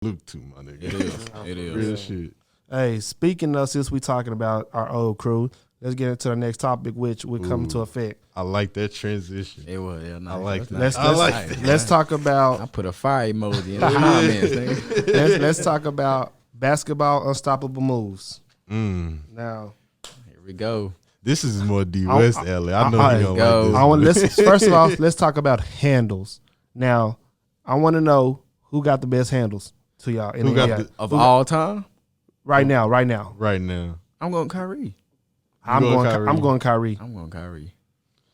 Luke too, my nigga. It is. It is. Real shit. Hey, speaking of, since we talking about our old crew, let's get into the next topic, which would come into effect. I like that transition. It was. Yeah, nice. I like that. Let's talk about. I put a fire emoji in the comments. Nigga. let's talk about basketball unstoppable moves. Now, Here we go. This is more D West alley. I know you don't like this. First of all, let's talk about handles. Now, I want to know who got the best handles to y'all in Who the got NBA. Of all time, right now. Right now. I'm going Kyrie. I'm going Kyrie. I'm going Kyrie.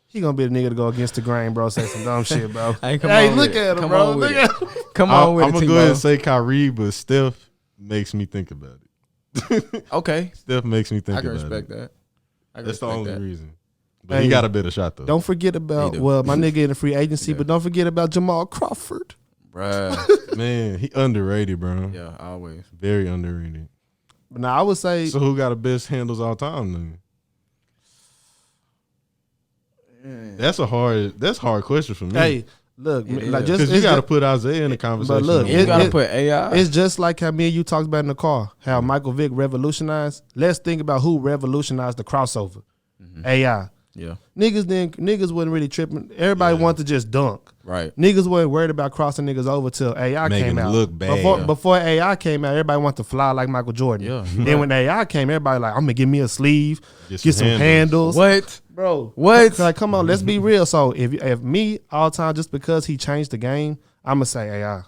He gonna be the nigga to go against the grain, bro. Say some dumb shit, bro. Hey, Look at him, bro. Look at him. Come on with it, I'm gonna go ahead and say Kyrie, but Steph makes me think about it. Okay. Steph makes me think I can about respect it. that. That's the only reason. But Hey, he got a better shot, though. Don't forget about, my nigga in the free agency, but don't forget about Jamal Crawford. Bruh. Man, he underrated, bro. Yeah, always. Very underrated. But now I would say, So who got the best handles all time, then? That's a hard question for me. hey, look, like just because you got to put Isaiah in the conversation. But look, You got to put AI. it's just like how me and you talked about in the car, how Michael Vick revolutionized. Let's think about who revolutionized the crossover. AI. Yeah. Niggas wasn't really tripping. Everybody wanted to just dunk. Right. Niggas wasn't worried about crossing niggas over till AI Making came it out. look bad. Before AI came out, everybody wanted to fly like Michael Jordan. Yeah. Then when AI came, everybody like, I'm gonna give me a sleeve, Get get some handles. What? Bro. What? Like, come on, let's be real. So if me all time, just because he changed the game, I'm gonna say AI.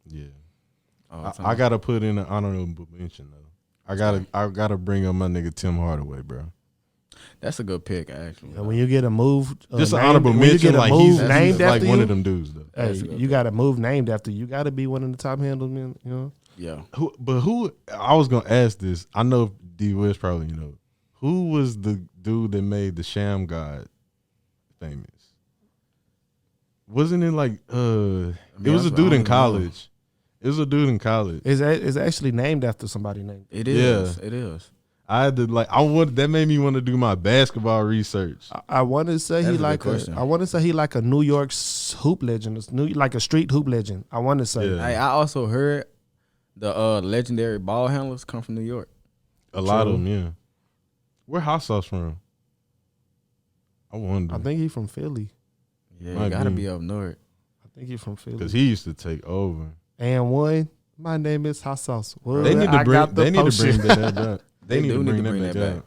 Yeah. All I got to put in an honorable mention, though. I gotta bring up my nigga Tim Hardaway, bro. That's a good pick, actually. And when you get a move, Just an honorable mention, like he's he's named like after one you, of them dudes, though. hey, you got a move named after you. Got to be one of the top handles, man. You know. Yeah. Who? I was gonna ask this. I know D West probably who was the dude that made the Sham God famous? Wasn't it like it was a dude in college. It was a dude in college. It's actually named after somebody named. It is. Yeah. It is. I had to that made me want to do my basketball research. I want to say I want to say he like a New York hoop legend, like a street hoop legend. I want to say. Yeah. Hey, I also heard the legendary ball handlers come from New York. A lot of them, yeah. Where Hot Sauce from? I wonder. I think he's from Philly. Yeah, you gotta be up north. I think he's from Philly. Because he used to take over. And one, my name is Hot Sauce. Well, they need to bring that back. They need to bring that back.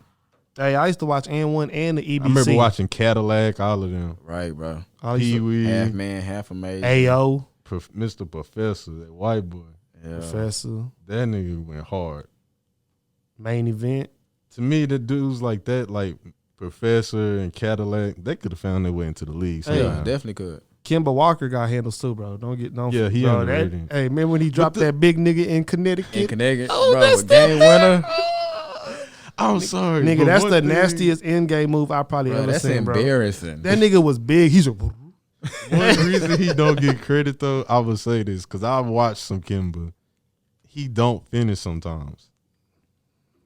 Hey, I used to watch N1 and the EBC. I remember watching Cadillac, all of them. Right, bro. Pee-wee. Half man, half amazing. AO. Mr. Professor, that white boy. Yeah. Professor. That nigga went hard. Main event. To me, the dudes like that, like Professor and Cadillac, they could have found their way into the league. Yeah, definitely could. Kemba Walker got handles too, bro. Yeah, he underrated. Hey, remember when he dropped that big nigga in Connecticut? Oh, bro, that's game winner. I'm sorry, nigga. That's the nastiest end game move I probably ever seen, bro. That's embarrassing. That nigga was big. He's a. One reason he don't get credit though, I would say this because I've watched some Kemba. He don't finish sometimes.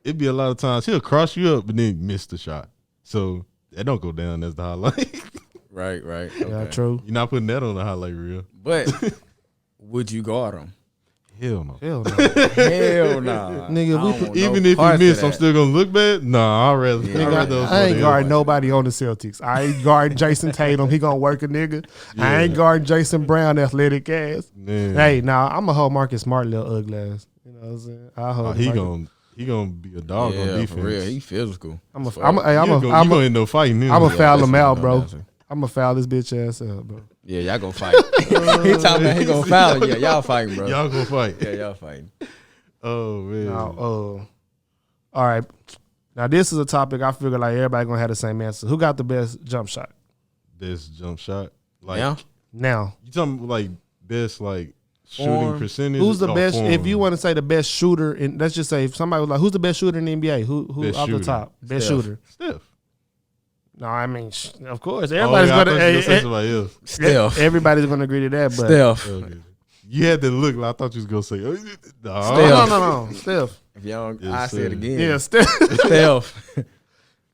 It'd be a lot of times he'll cross you up and then miss the shot. So that don't go down as the highlight. Right. Okay. Yeah, true. You're not putting that on the highlight reel. But would you guard him? Hell no. Hell no. Nigga, even if you miss, I'm still gonna look bad. Nah, I'd rather. I ain't guarding nobody on the Celtics. I ain't guarding Jason Tatum. He gonna work a nigga. Yeah. I ain't guarding Jason Brown, athletic ass. Man. Hey, I'm a whole Marcus Smart little ugly ass. You know what I'm saying? I hold he gonna be a dog on defense. For real. He physical. I'm gonna end up fighting him. I'm gonna foul him out, bro. I'm gonna foul this bitch ass up, bro. Yeah, y'all gonna fight. He talking about he gonna foul. Yeah, y'all fighting, bro. Y'all gonna fight. Yeah, y'all fighting. Oh man. All right. Now this is a topic I figure like everybody gonna have the same answer. Who got the best jump shot? Best jump shot? Like now. You talking like best like shooting percentage? Who's the best? Form? If you want to say the best shooter, and let's just say if somebody was like, who's the best shooter in the NBA? Who off the top? Best shooter. Steph. No, I mean, of course, everybody's gonna. Steph. Everybody's gonna agree to that, but Steph. You had to look. I thought you was gonna say. No. Steph. If y'all, I say it again. Yeah, Steph. Steph. Hey,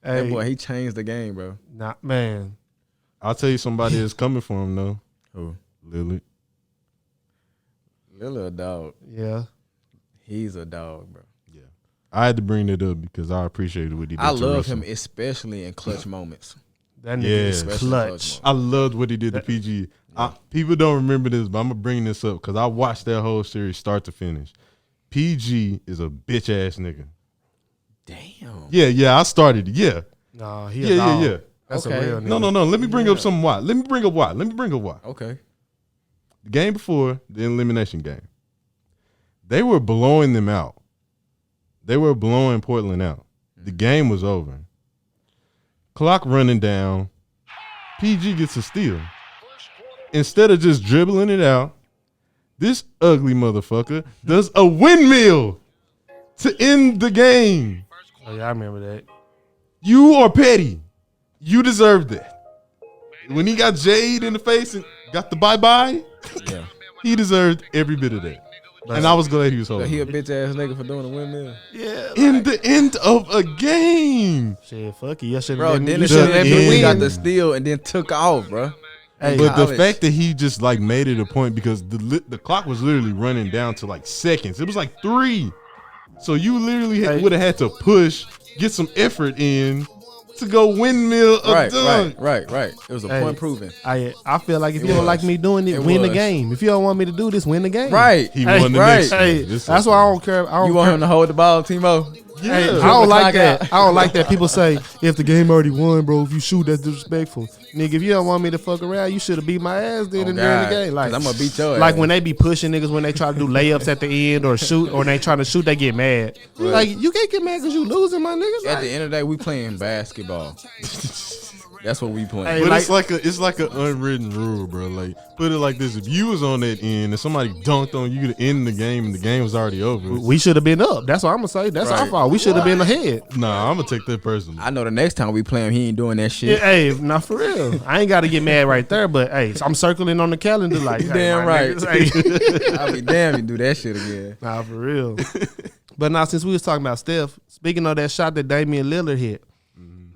that boy, he changed the game, bro. Nah, man. I'll tell you somebody that's coming for him though. Who? Lillard. Lillard, dog. Yeah. He's a dog, bro. Yeah, I had to bring it up because I appreciated what he did. I to love Russell. him, especially in clutch moments. That nigga is Especially clutch. I loved what he did to PG. People don't remember this, but I'm gonna bring this up because I watched that whole series start to finish. PG is a bitch ass nigga. Damn. Yeah, I started it. Yeah. No, he a dog. That's Okay. a real nigga. No. Let me bring up something why. Let me bring up why. Okay. The game before the elimination game, they were blowing them out. They were blowing Portland out. The game was over. Clock running down. PG gets a steal. Instead of just dribbling it out, this ugly motherfucker does a windmill to end the game. Oh, yeah, I remember that. You are petty. You deserve that. When he got Jade in the face and got the bye-bye, Yeah. he deserved every bit of that. And I was glad he was So holding. he a bitch ass nigga for doing a windmill. Yeah. In the end of a game. Shit, fuck it. You should Bro, have then been. it should have been we got end. the steal and then took off, bro. Hey, But the college. fact that he just like made it a point because the clock was literally running down to like seconds. It was like 3. So you literally would have had to push, get some effort in to go windmill a dunk. Right. It was a point proven. I feel like if you don't like me doing it, win the game. If you don't want me to do this, win the game. Right. He won the next Hey, one. This that's is- why I don't care. I don't You want care. him to hold the ball, T-Mo? Yeah. Hey, I don't like Clock that. out. I don't like that. People say if the game already won, bro, if you shoot, that's disrespectful. Nigga, if you don't want me to fuck around, you should have beat my ass then and during the game. Like, 'Cause I'm gonna beat your like ass. when they be pushing niggas when they try to do layups at the end or shoot, or they trying to shoot, they get mad. Like, you can't get mad because you losing, my niggas. At Like, the end of the day, we playing basketball. That's what we playing. Hey, But like- it's like an unwritten rule, bro. Like put it like this: if you was on that end and somebody dunked on you to end the game and the game was already over, we should have been up. That's what I'm gonna say. That's our Right. fault. We should have been ahead. nah, I'm gonna take that personally. I know the next time we play him, he ain't doing that Yeah, shit. hey, not for real. I ain't got to get mad right there, but hey, I'm circling on the calendar like, hey, Damn my right. niggas, hey. I'll be damn you do that shit again. Nah, for real. But now, since we was talking about Steph, speaking of that shot that Damian Lillard hit,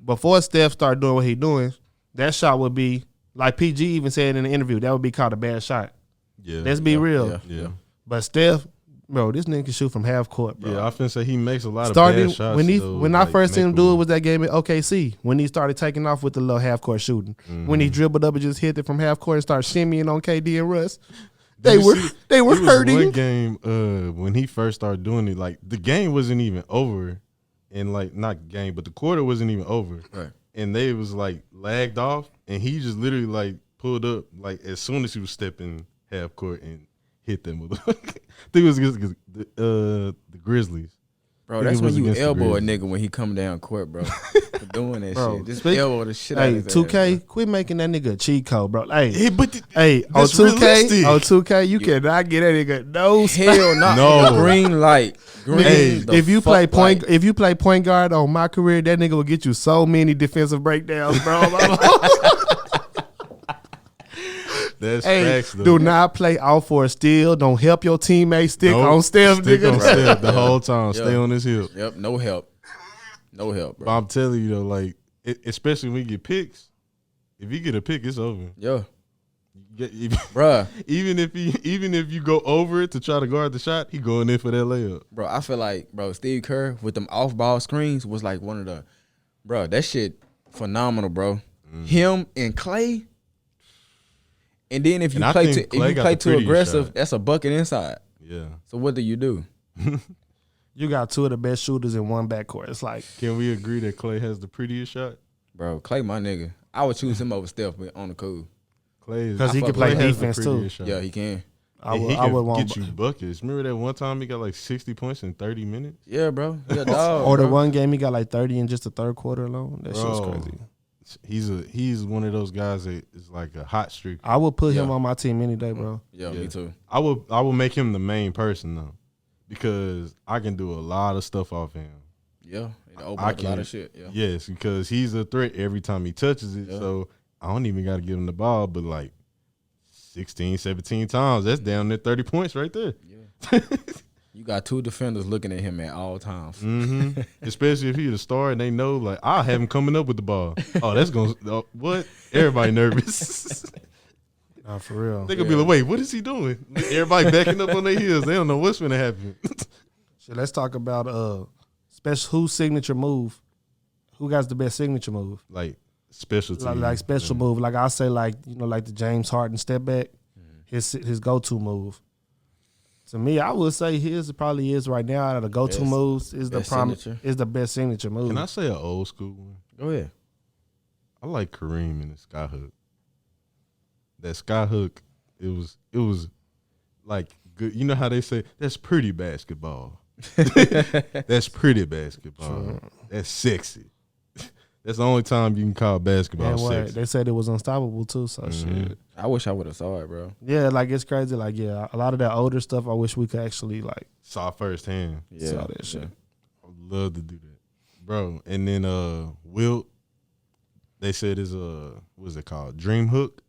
before Steph started doing what he doing, that shot would be, like PG even said in the interview, that would be called a bad shot. Yeah, Let's be real. yeah. But Steph, bro, this nigga can shoot from half court, bro. Yeah, I finna say he makes a lot Started of bad shots. when I first seen him do it was that game at OKC when he started taking off with the little half court shooting. When he dribbled up and just hit it from half court and started shimmying on KD and Russ. They were hurting. One game when he first started doing it, like the game wasn't even over, and like not game, but the quarter wasn't even over, Right. and they was like lagged off, and he just literally like pulled up like as soon as he was stepping half court and hit them with. I think it was against the Grizzlies. Bro, I think that's it when was you against the elbow a Grizzlies. nigga when he come down court, bro. For doing that Bro, shit. Just speak- elbow the shit out Hey, of his 2K, ass, quit making that nigga a cheat code, bro. Hey, Hey, but hey, on that's 2K, realistic. on 2K, you cannot get that nigga no bro. space. Hell no. No. Green light. Green Hey, the If you fuck play point, light. if you play point guard on my career, that nigga will get you so many defensive breakdowns, bro. that's Hey, facts though. do not play out for a steal. Don't help your teammates stick Nope. on Steph, Stick nigga. on Steph the whole time. Yeah. Stay on his hip. Yep, no help. No help, But bro. I'm telling you though, like especially when you get picks, if you get a pick, it's over. Yeah. If- Bruh. even if you go over it to try to guard the shot, he going in for that layup. Bro, I feel like, bro, Steve Kerr with them off-ball screens was like one of the, bro, that shit phenomenal, bro. Him and Klay. And then if you And I play think too, Klay if you got play the too prettiest aggressive, shot. that's a bucket inside. Yeah. So what do you do? You got two of the best shooters in one backcourt. It's like, Can we agree that Klay has the prettiest shot? Bro, Klay my nigga. I would choose him over Steph but on the cool. Klay is 'Cause he I can fuck play Klay has the defense, too. prettiest shot. Yeah, he can. I And would, he I can would want get you buckets. Remember that one time he got like 60 points in 30 minutes? Yeah, bro. He a dog. or the bro. one game he got like 30 in just the third quarter alone. That shit's Bro. crazy. He's one of those guys that is like a hot streak. I would put him Yeah. on my team any day, bro. Yeah, Yeah. me too. I will make him the main person though, because I can do a lot of stuff off him. Yeah. It opened I up a lot can- of shit. Yeah. Yes, because he's a threat every time he touches it. Yeah. So I don't even got to give him the ball, but like 16, 17 times, that's down there 30 points right there. You got two defenders looking at him at all times. Mm-hmm. Especially if he's the star and they know, like, I'll have him coming up with the ball. Oh, that's going to, what? Everybody nervous. Nah, for real. They going to be like, wait, what is he doing? Everybody backing up on their heels. They don't know what's going to happen. Shit, let's talk about special whose signature move. Who got the best signature move? Like specialty. Like special move. Like I say, like like the James Harden step back. His go-to move. To me, I would say his probably is right now out of the go-to moves is the best signature move. Can I say an old school one? Go ahead. I like Kareem in the sky hook. That sky hook, it was like good. You know how they say that's pretty basketball. That's pretty basketball. True. That's sexy. That's the only time you can call basketball sexy. They said it was unstoppable too. So shit. I wish I would have saw it, bro. Yeah, like it's crazy. Like a lot of that older stuff, I wish we could actually like saw firsthand. Yeah, saw that shit. I would love to do that, bro. And then Wilt, they said is what's it called? Dream hook.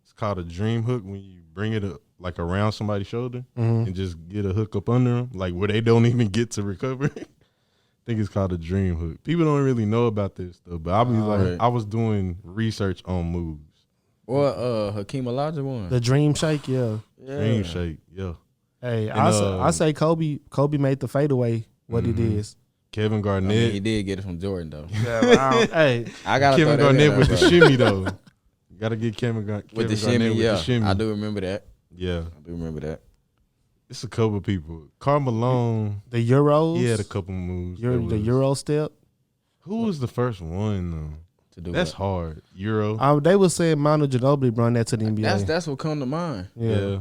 It's called a dream hook when you bring it up like around somebody's shoulder and just get a hook up under them, like where they don't even get to recover. I think it's called a dream hook. People don't really know about this stuff, but I'll be like, I was doing research on moves. Or Hakeem Olajuwon one. The dream shake, yeah. Dream shake, yeah. Hey, I say Kobe made the fadeaway what it is. Kevin Garnett. I mean, he did get it from Jordan though. Yeah, hey, I got Kevin Garnett with the shimmy though. Gotta get Kevin Garnett with the shimmy. I do remember that. Yeah, I do remember that. It's a couple people. Karl Malone. The Euros. He had a couple moves. The Euro step. Who was the first one though? To do that's hard. Euro. They were saying Manu Ginobili brought that to the NBA. That's what come to mind. Yeah.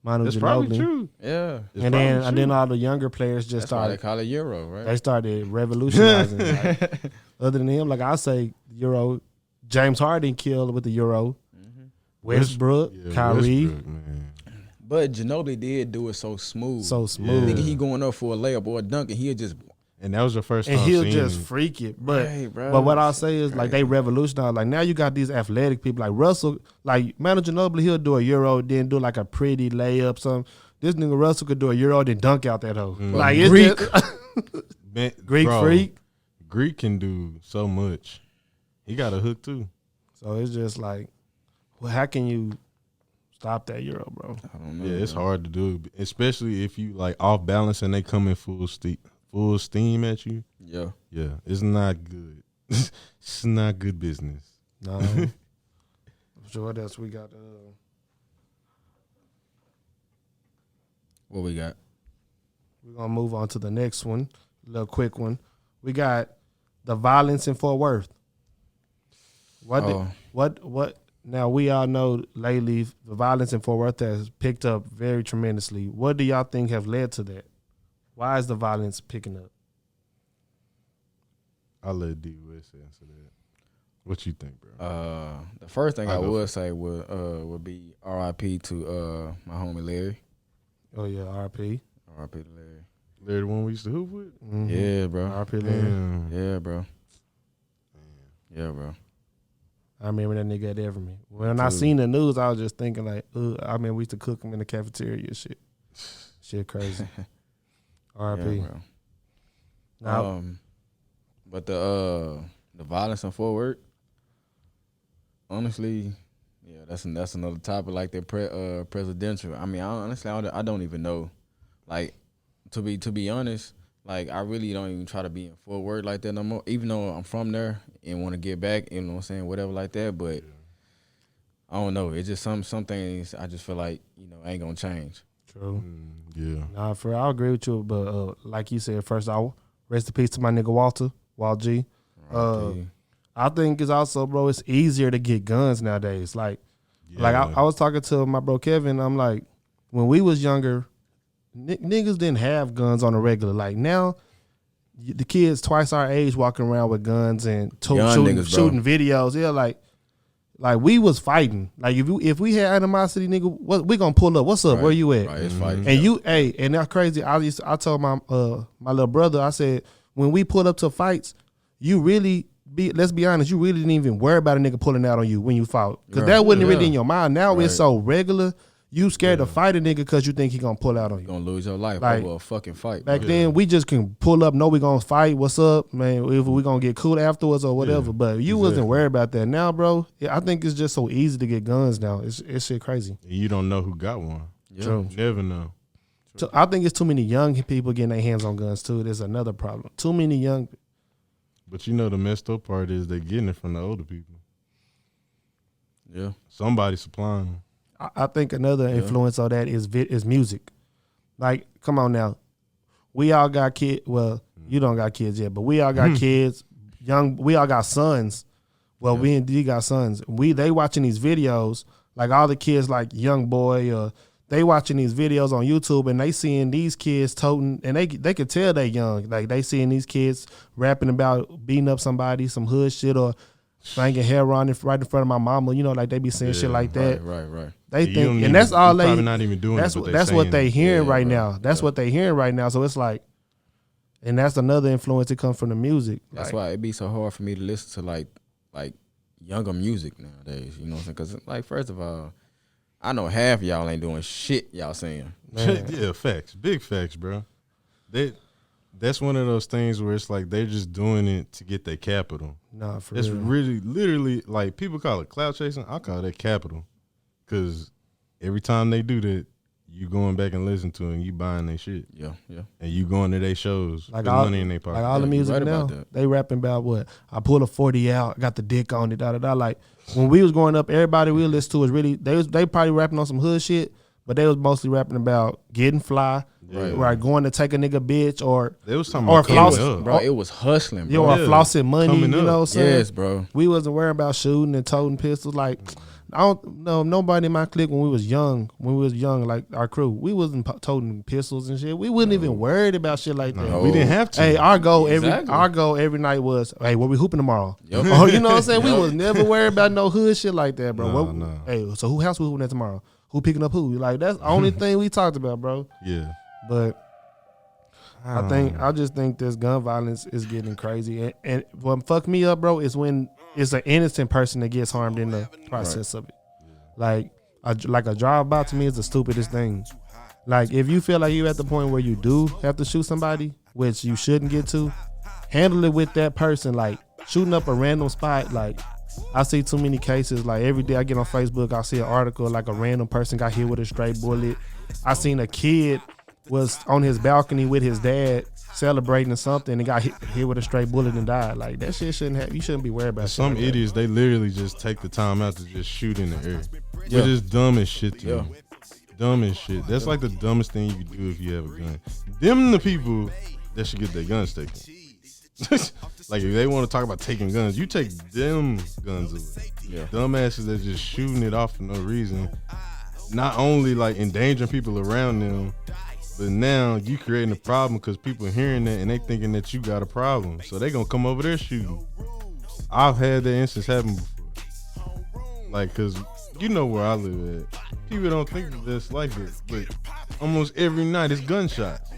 Manu that's Ginobili. Probably true. Yeah. And then all the younger players just started. Why they call it Euro, right? They started revolutionizing. Like, other than him, like I say, Euro. James Harden killed with the Euro. Westbrook, Kyrie. Westbrook, man. But Ginobili did do it so smooth. Yeah. Nigga, he going up for a layup or a dunk, and he'll just. And that was your first time. And he'll just freak it. But what I'll say is like they revolutionized. Like now you got these athletic people like Russell, like Manu Ginobili, he'll do a Euro, then do like a pretty layup. Something. This nigga Russell could do a Euro, then dunk out that hoe. Like it's Greek. Greek freak. Greek can do so much. He got a hook too. So it's just like, well, how can you stop that Euro, bro? I don't know. Yeah, it's hard to do, especially if you like off balance and they come in full steam at you. Yeah. Yeah, it's not good. It's not good business. No. So what else we got? What we got? We're going to move on to the next one, a little quick one. We got the violence in Fort Worth. What? Now, we all know lately the violence in Fort Worth has picked up very tremendously. What do y'all think have led to that? Why is the violence picking up? I'll let D West answer that. What you think, bro? The first thing I would say would be R.I.P. to my homie Larry. Oh yeah, R.I.P. R.I.P. to Larry. Larry, the one we used to hoop with. Mm-hmm. Yeah, bro. R.I.P. Larry. Yeah, bro. Yeah, bro. I remember that nigga at Everman. When I seen the news, I was just thinking like, I mean, we used to cook him in the cafeteria and shit. Shit crazy. R.I.P. Yeah, bro. But the violence in Fort Worth, honestly, yeah, that's another topic like the presidential. I mean, honestly, I don't even know. Like, to be honest, like I really don't even try to be in Fort Worth like that no more. Even though I'm from there and want to get back, you know what I'm saying, whatever like that. But I don't know. It's just some things I just feel like ain't gonna change. True. Yeah. Nah, I agree with you. But like you said, first off, rest in peace to my nigga Walt G. I think it's also, bro, it's easier to get guns nowadays. Like I was talking to my bro Kevin. I'm like, when we was younger, niggas didn't have guns on the regular. Like now, the kids twice our age walking around with guns and shooting videos. Yeah, like we was fighting. Like if we had animosity, nigga, we gonna pull up. What's up? Right. Where you at? Right, it's fighting. And and that's crazy. I told my little brother, I said, when we pulled up to fights, you really let's be honest, you really didn't even worry about a nigga pulling out on you when you fought. Because that wasn't really in your mind. Now it's so regular. You scared to fight a nigga because you think he gonna pull out on you. You're gonna lose your life over a fucking fight. Back then, we just can pull up, know we gonna fight. What's up, man? If we gonna get cool afterwards or whatever. Yeah, but you wasn't worried about that. Now, bro, I think it's just so easy to get guns now. It's shit crazy. You don't know who got one. Yeah. True. You never know. I think it's too many young people getting their hands on guns too. There's another problem. Too many young. But you know the messed up part is they getting it from the older people. Yeah. Somebody supplying them. I think another influence of that is music. Like, come on now. We all got kids. Well, you don't got kids yet, but we all got kids. We all got sons. Well, we indeed got sons. They watching these videos, like all the kids like Young Boy, they watching these videos on YouTube and they seeing these kids toting, and they could tell they young. Like they seeing these kids rapping about beating up somebody, some hood shit, or banging heroin right in front of my mama. You know, like they be saying shit like that. Right. They think, and that's all they. Probably not even doing. That's what they hearing right now. That's Yeah. what they hearing right now. So it's like, and that's another influence that comes from the music. That's why it be so hard for me to listen to like younger music nowadays. You know what I'm saying? Because like first of all, I know half of y'all ain't doing shit y'all saying. Yeah, facts, big facts, bro. That's one of those things where it's like they're just doing it to get their capital. Nah, for It's real. really, literally, like people call it cloud chasing. I call that capital, because every time they do that, you going back and listen to it and you buying their shit. Yeah. And you going to their shows, Like put all, money in their pocket. like all the Yeah, music you right now, about that. they rapping about what? I pull a 40 out, got the dick on it, da da da. Like when we was growing up, everybody we listened to was really they probably rapping on some hood shit, but they was mostly rapping about getting fly, right? Going to take a nigga bitch, or They was talking or about floss, coming up. Bro, it was hustling, yo, bro. or flossing money. You Coming know up. what I'm saying? Yes, bro. We wasn't worried about shooting and toting pistols. Like I don't know nobody in my clique when we was young. Like our crew, we wasn't toting pistols and shit. We wasn't even worried about shit like that. No, we didn't have to. Hey, our goal Exactly. every night was, hey, what we hooping tomorrow? Yep. Oh, you know what I'm saying? We was never worried about no hood shit like that, bro. No. Hey, so who house we hooping at tomorrow? Who picking up who? Like that's the only thing we talked about, bro. Yeah. But I just think this gun violence is getting crazy, and what fucked me up, bro, is when it's an innocent person that gets harmed in the process of it. Like a drive-by to me is the stupidest thing. Like if you feel like you're at the point where you do have to shoot somebody, which you shouldn't get to, handle it with that person. Like shooting up a random spot. Like I see too many cases. Like every day I get on Facebook, I see an article like a random person got hit with a stray bullet. I seen a kid was on his balcony with his dad celebrating something and got hit with a stray bullet and died. Like that shit shouldn't have. You shouldn't be worried about. Some shit like idiots, they literally just take the time out to just shoot in the air. Yeah. Which is dumb as shit to Yeah. me. Dumb as shit. That's like the dumbest thing you can do if you have a gun. Them the people that should get their guns taken. Like if they want to talk about taking guns, you take them guns away. Yeah. Dumbasses that just shooting it off for no reason. Not only like endangering people around them, but now you creating a problem because people hearing that and they thinking that you got a problem. So they gonna come over there shooting. I've had that instance happen before. Like, cause you know where I live at. People don't think that that's like this, but almost every night it's gunshots.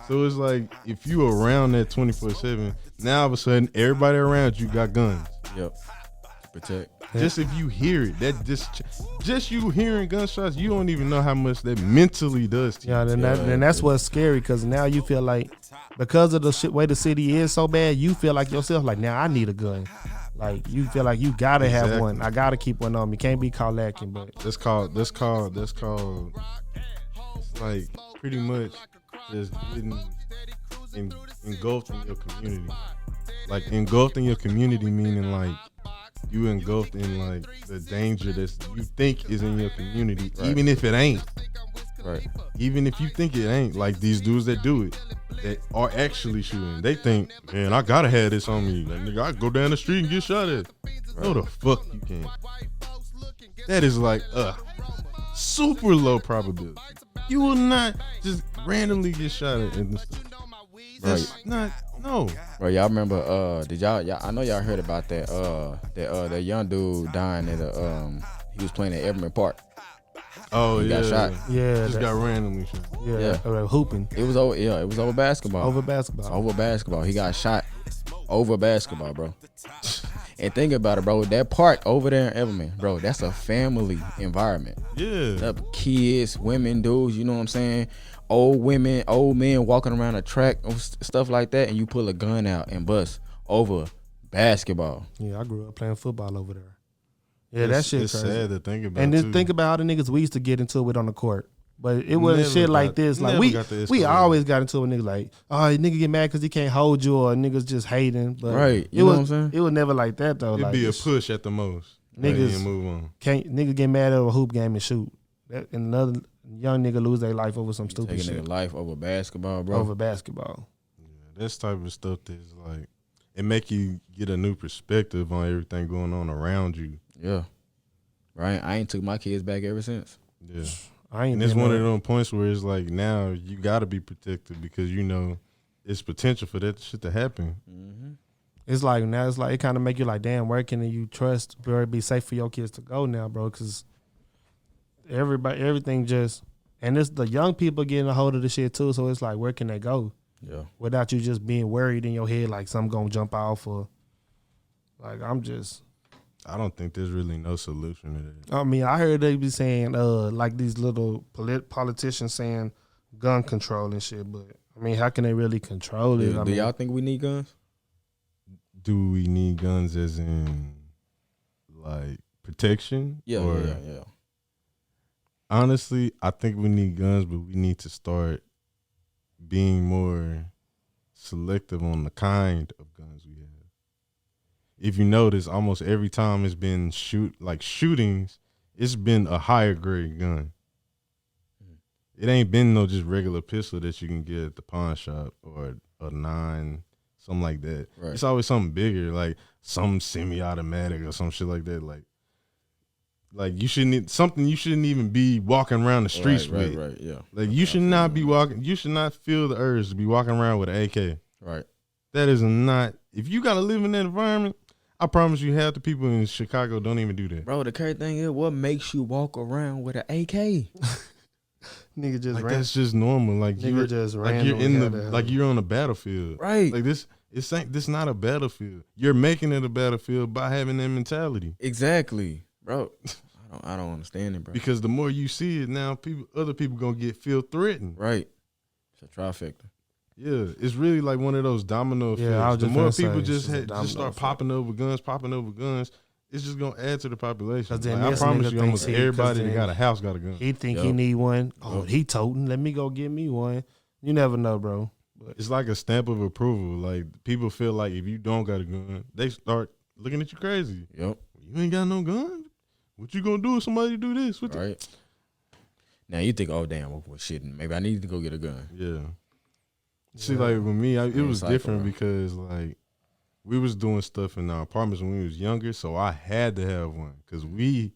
So it's like if you around that 24/7, now all of a sudden everybody around you got guns. Yep. Protect. Just if you hear it, that just you hearing gunshots, you don't even know how much that mentally does to you. Yeah, then that's what's scary, because now you feel like because of the way the city is so bad, you feel like yourself like, now I need a gun. Like you feel like you gotta have one. I gotta keep one on me. Can't be caught lacking. But That's called it's like pretty much just getting engulfed in your community. Like engulfed in your community meaning like you engulfed in like the danger that you think is in your community, even if it ain't. Right. Even if you think it ain't, like these dudes that do it, that are actually shooting, they think, man, I gotta have this on me. Like, nigga, I go down the street and get shot at. No, the fuck you can't. That is like super low probability. You will not just randomly get shot at. That's not. No. Bro, y'all remember? Did y'all? I know y'all heard about that. That young dude dying at he was playing at Everman Park. Oh, He yeah. got shot. yeah, Just got randomly shot. hooping It was over. Yeah, it was over basketball. over basketball. Over basketball. He got shot over basketball, bro. And think about it, bro. That park over there in Everman, bro, that's a family environment. Yeah. Kids, women, dudes, you know what I'm saying? Old women, old men walking around a track, stuff like that, and you pull a gun out and bust over basketball. Yeah, I grew up playing football over there. Yeah, that shit It's crazy. sad to think about. And then too. think about all the niggas we used to get into it on the court. But it wasn't shit like this. Like we always got into a nigga like, oh, nigga get mad because he can't hold you, or niggas just hating. But right, you know what I'm saying? It was never like that though. It'd like, be a push at the most. Niggas move on. Niggas get mad at a hoop game and shoot. And another young nigga lose their life over some stupid shit. Taking life over basketball, bro. Over basketball. Yeah, this type of stuff that's like, it make you get a new perspective on everything going on around you. Yeah. Right. I ain't took my kids back ever since. Yeah. And it's one of those points where it's like, now you got to be protected because you know it's potential for that shit to happen. Mm-hmm. It's like now it's like it kind of make you like, damn, where can you trust, bro? It'd be safe for your kids to go now, bro, because everything just, and it's the young people getting a hold of the shit too. So it's like, where can they go? Yeah. Without you just being worried in your head like something gonna jump off or like I don't think there's really no solution to that. I mean, I heard they be saying like these little politicians saying gun control and shit, but I mean, how can they really control it? Do y'all think we need guns? Do we need guns as in like protection? Yeah. Honestly, I think we need guns, but we need to start being more selective on the kind of guns we have. If you notice, almost every time it's been shootings, it's been a higher grade gun. It ain't been no just regular pistol that you can get at the pawn shop or a 9, something like that. Right. It's always something bigger, like some semi-automatic or some shit like that. Like you shouldn't even be walking around the streets with. Right, yeah. Like you should not be walking. You should not feel the urge to be walking around with an AK. Right. That is not. If you gotta live in that environment, I promise you, half the people in Chicago don't even do that. Bro, the crazy thing is, what makes you walk around with an AK? Nigga just that's just normal. Like you're just you're on a battlefield. Right. Like this not a battlefield. You're making it a battlefield by having that mentality. Exactly. Bro, I don't understand it, bro. Because the more you see it now, other people gonna feel threatened. Right. It's a trifecta. Yeah, it's really like one of those domino effects. Yeah, the more people just start popping over guns, it's just gonna add to the population. Like, I promise you, almost everybody that got a house got a gun. He think he need one. Oh, he toting. Let me go get me one. You never know, bro. But it's like a stamp of approval. Like people feel like if you don't got a gun, they start looking at you crazy. Yep. You ain't got no gun. What you gonna do if somebody do this? Right. Now you think, oh damn, well shit, maybe I need to go get a gun. Yeah. See, like with me, it was different because like we was doing stuff in our apartments when we was younger, so I had to have one because we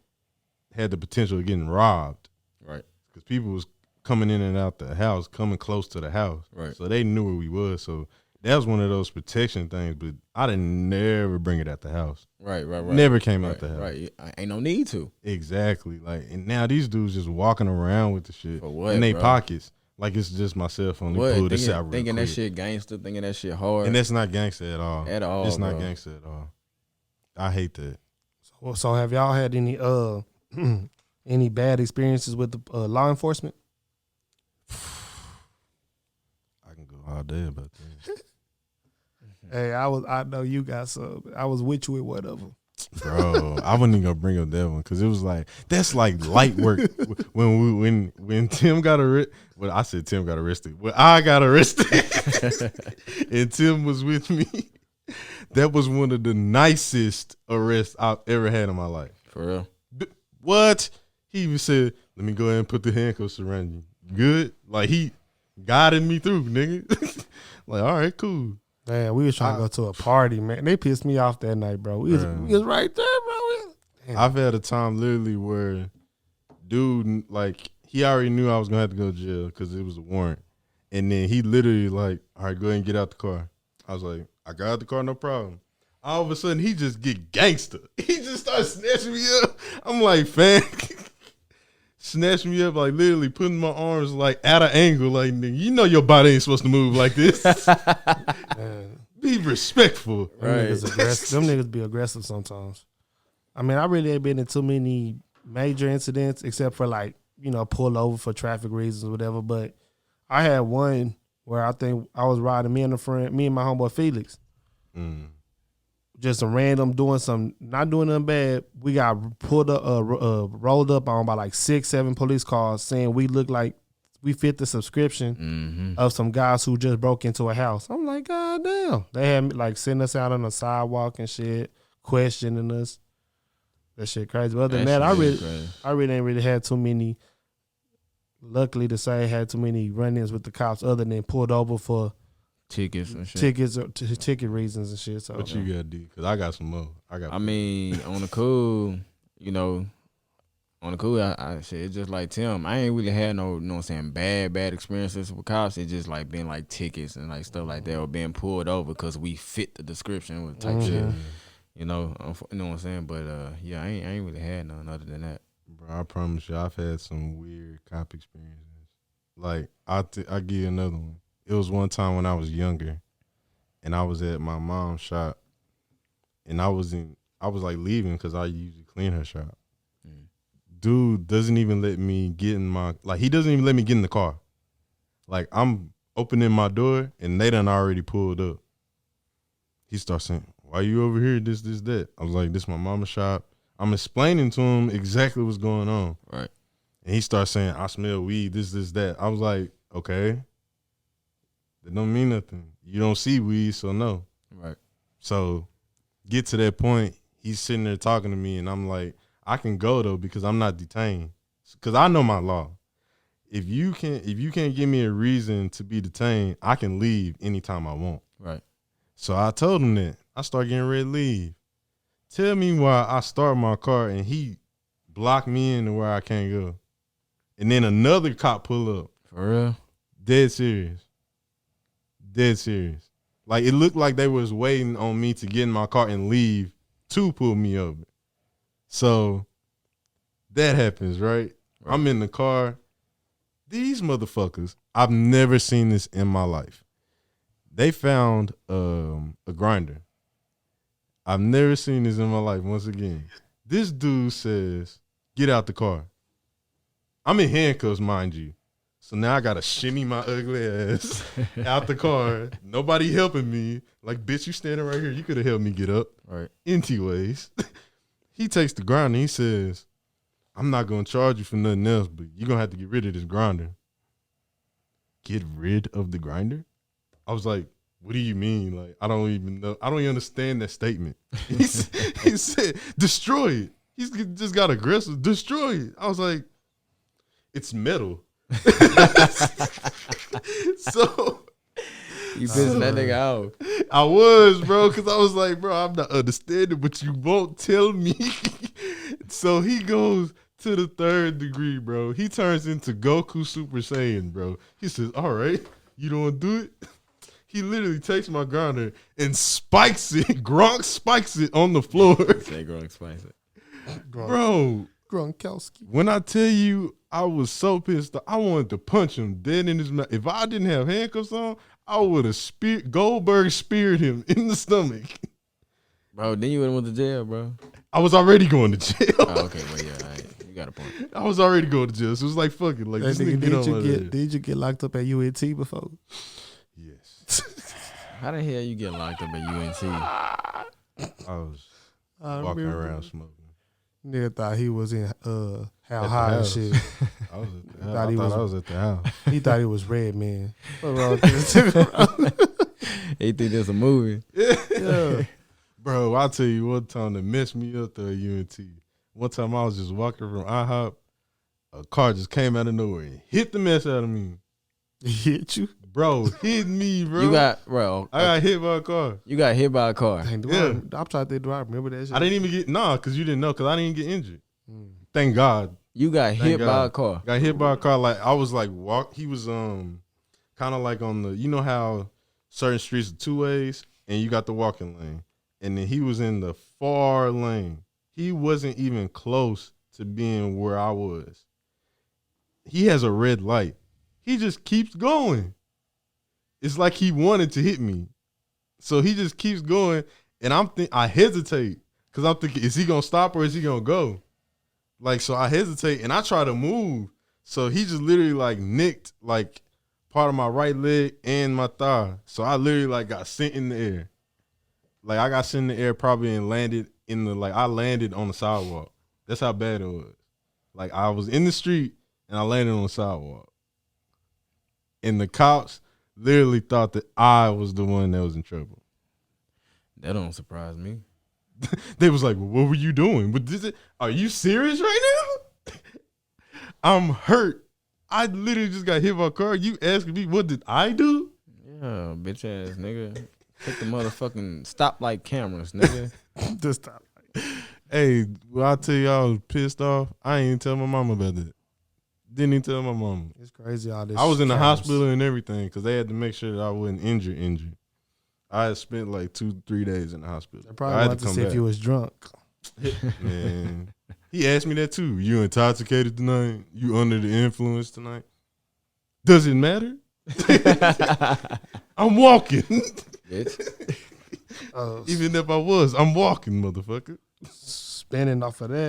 had the potential of getting robbed. Right. Because people was coming in and out the house, coming close to the house. Right. So they knew where we was. So that was one of those protection things, but I didn't never bring it at the house. Right. Never came out the house. Right. Ain't no need to. Exactly. Like, and now these dudes just walking around with the shit in their pockets. Like it's just my cell phone. Pull this out real thinking quick. that shit gangster, thinking that shit hard. And that's not gangster at all. It's not bro. gangster at all. I hate that. So have y'all had any any bad experiences with the law enforcement? I can go all day about that. Hey, I know you got some. I was with you with one of them. Bro, I wasn't even gonna bring up that one because it was like that's like light work. when Tim got arrested, well, I said Tim got arrested. Well, I got arrested, and Tim was with me. That was one of the nicest arrests I've ever had in my life. For real? What? He even said, "Let me go ahead and put the handcuffs around you." Good? Like he guided me through, nigga. Like, all right, cool. Man, we was trying to go to a party, man. They pissed me off that night, bro. We was right there, bro. Damn. I've had a time literally where dude, like, he already knew I was going to have to go to jail because it was a warrant. And then he literally like, all right, go ahead and get out the car. I was like, I got out the car, no problem. All of a sudden, he just get gangster. He just starts snatching me up. I'm like, fam. Snatched me up, like literally putting my arms like at an angle, like nigga, you know your body ain't supposed to move like this. Be respectful. Right. Them niggas be aggressive sometimes. I mean, I really ain't been in too many major incidents except for like, you know, pull over for traffic reasons or whatever. But I had one where I think I was riding me and my homeboy Felix. just some random not doing nothing bad. We got rolled up on by like 6-7 police cars saying we look like we fit the subscription of some guys who just broke into a house. I'm like, God damn. They had me like sitting us out on the sidewalk and shit, questioning us. That shit crazy. But other than that, I really ain't really had too many. Luckily to say, had too many run-ins with the cops other than pulled over for tickets and shit. Ticket reasons and shit. So what you got, D? Because I got some more. I mean, on the cool, you know, I shit, it's just like Tim. I ain't really had no, you know what I'm saying, bad experiences with cops. It's just like been like tickets and like stuff like that, or being pulled over because we fit the description with type shit. You know what I'm saying? But yeah, I ain't really had none other than that. Bro, I promise you, I've had some weird cop experiences. Like I give you another one. It was one time when I was younger, and I was at my mom's shop, and I was like leaving because I usually clean her shop. Dude doesn't even let me get in he doesn't even let me get in the car. Like I'm opening my door and they done already pulled up. He starts saying, "Why you over here? This, that." I was like, "This my mama's shop." I'm explaining to him exactly what's going on. Right. And he starts saying, "I smell weed, this, that." I was like, okay. That don't mean nothing. You don't see weed, so no. Right. So get to that point, he's sitting there talking to me, and I'm like, I can go though because I'm not detained. Because I know my law. If you can't give me a reason to be detained, I can leave anytime I want. Right. So I told him that. I start getting ready to leave. Tell me why I start my car and he blocked me in to where I can't go. And then another cop pull up. For real? Dead serious. Like it looked like they was waiting on me to get in my car and leave to pull me over. So that happens, right? I'm in the car. These motherfuckers, I've never seen this in my life. They found a grinder. I've never seen this in my life. Once again, this dude says, "Get out the car." I'm in handcuffs, mind you. So now I got to shimmy my ugly ass out the car. Nobody helping me. Like, bitch, you standing right here. You could have helped me get up. Right. Anyways, he takes the grinder. He says, "I'm not going to charge you for nothing else, but you're going to have to get rid of this grinder." Get rid of the grinder? I was like, what do you mean? Like, I don't even know. I don't even understand that statement. He said, destroy it. He's just got aggressive. Destroy it. I was like, it's metal. So you pissed that nigga out. I was, bro, because I was like, bro, I'm not understanding, but you won't tell me. So he goes to the 3rd degree, bro. He turns into Goku Super Saiyan, bro. He says, "All right, you don't want to do it?" He literally takes my grinder and spikes it. Gronk spikes it on the floor. Say Gronk spikes it. Bro. Gronkowski. When I tell you I was so pissed, I wanted to punch him dead in his mouth. If I didn't have handcuffs on, I would have Goldberg speared him in the stomach. Bro, then you would have went to jail, bro. I was already going to jail. Oh, okay, well, yeah, you got a point. I was already going to jail, so it was like, fuck it. Like, this nigga did you get locked up at UNT before? Yes. How the hell you get locked up at UNT? I was walking around smoking. Nigga thought he was in how high and shit. I was at the house. I was at the house. He thought he was Red Man. He think there's a movie. Yeah. Bro, I'll tell you one time that messed me up there at UNT. One time I was just walking from IHOP. A car just came out of nowhere and hit the mess out of me. He hit you? Bro, hit me, bro. I got hit by a car. You got hit by a car. Dang, I'm trying to think, do I remember that shit? I didn't even get, because you didn't know, because I didn't even get injured. Thank God. You got hit by a car. Got hit by a car. Like, I was like, he was kind of like on the, you know how certain streets are 2 ways and you got the walking lane. And then he was in the far lane. He wasn't even close to being where I was. He has a red light. He just keeps going. It's like he wanted to hit me. So he just keeps going. And I hesitate because I'm thinking, is he going to stop or is he going to go? Like, so I hesitate and I try to move. So he just literally like nicked like part of my right leg and my thigh. So I literally like got sent in the air. Like I got sent in the air probably and landed in the I landed on the sidewalk. That's how bad it was. Like I was in the street and I landed on the sidewalk. And the cops literally thought that I was the one that was in trouble. That don't surprise me. They was like, well, what were you doing? But are you serious right now? I'm hurt. I literally just got hit by a car. You asking me what did I do? Yeah, bitch ass nigga. Put the motherfucking stoplight cameras, nigga. The stoplight. Hey, well, I tell you I was pissed off. I ain't even tell my mama about that. Didn't even tell my mama. It's crazy all this. I was in the cameras. hospital and everything because they had to make sure that I wasn't injured. I had spent like 2-3 days in the hospital. They probably wanted to see if you was drunk. Man, he asked me that too. You intoxicated tonight? You under the influence tonight? Does it matter? I'm walking. Bitch. Even if I was, I'm walking, motherfucker. Spinning off of that.